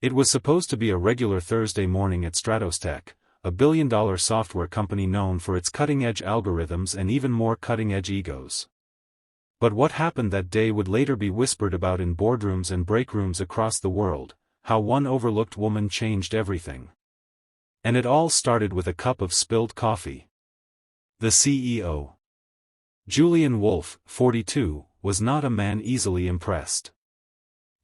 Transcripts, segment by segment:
It was supposed to be a regular Thursday morning at Stratostech, a billion-dollar software company known for its cutting-edge algorithms and even more cutting-edge egos. But what happened that day would later be whispered about in boardrooms and breakrooms across the world, how one overlooked woman changed everything. And it all started with a cup of spilled coffee. The CEO, Julian Wolfe, 42, was not a man easily impressed.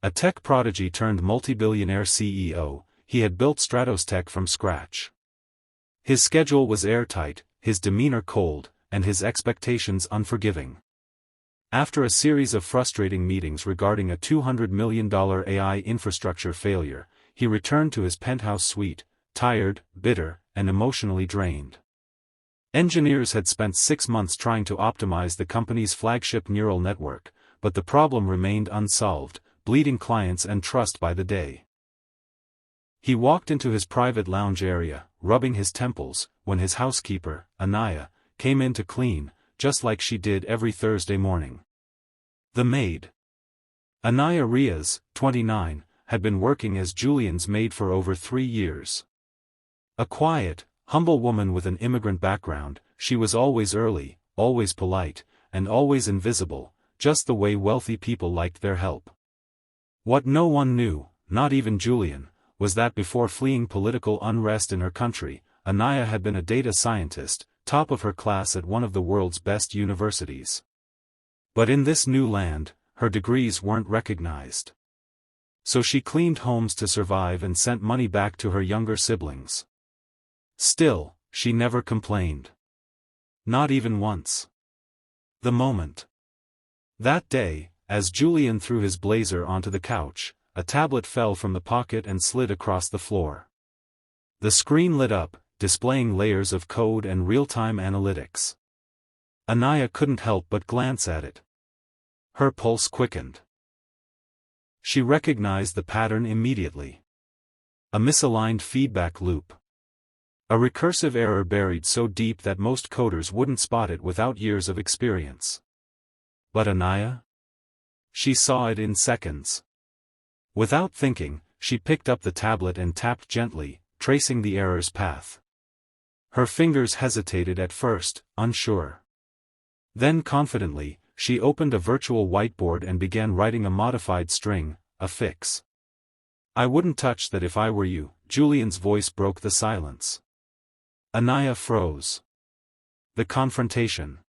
A tech prodigy turned multi-billionaire CEO, he had built Stratostech from scratch. His schedule was airtight, his demeanor cold, and his expectations unforgiving. After a series of frustrating meetings regarding a $200 million AI infrastructure failure, he returned to his penthouse suite, tired, bitter, and emotionally drained. Engineers had spent 6 months trying to optimize the company's flagship neural network, but the problem remained unsolved, bleeding clients and trust by the day. He walked into his private lounge area, rubbing his temples, when his housekeeper, Anaya, came in to clean, just like she did every Thursday morning. The maid, Anaya Riaz, 29, had been working as Julian's maid for over 3 years. A quiet, humble woman with an immigrant background, she was always early, always polite, and always invisible, just the way wealthy people liked their help. What no one knew, not even Julian, was that before fleeing political unrest in her country, Anaya had been a data scientist, top of her class at one of the world's best universities. But in this new land, her degrees weren't recognized. So she cleaned homes to survive and sent money back to her younger siblings. Still, she never complained. Not even once. The moment. That day, as Julian threw his blazer onto the couch, a tablet fell from the pocket and slid across the floor. The screen lit up, displaying layers of code and real-time analytics. Anaya couldn't help but glance at it. Her pulse quickened. She recognized the pattern immediately. A misaligned feedback loop. A recursive error buried so deep that most coders wouldn't spot it without years of experience. But Anaya? She saw it in seconds. Without thinking, she picked up the tablet and tapped gently, tracing the error's path. Her fingers hesitated at first, unsure. Then confidently, she opened a virtual whiteboard and began writing a modified string, a fix. "I wouldn't touch that if I were you," Julian's voice broke the silence. Anaya froze. The confrontation.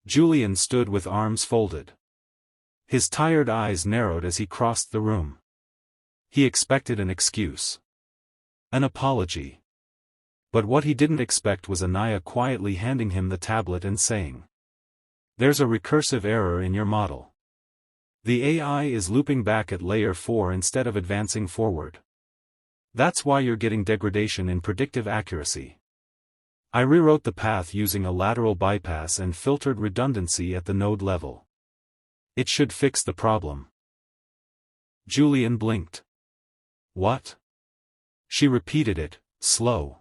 Julian stood with arms folded. His tired eyes narrowed as he crossed the room. He expected an excuse. An apology. But what he didn't expect was Anaya quietly handing him the tablet and saying, "There's a recursive error in your model. The AI is looping back at layer 4 instead of advancing forward. That's why you're getting degradation in predictive accuracy. I rewrote the path using a lateral bypass and filtered redundancy at the node level. It should fix the problem." Julian blinked. "What?" She repeated it, slow.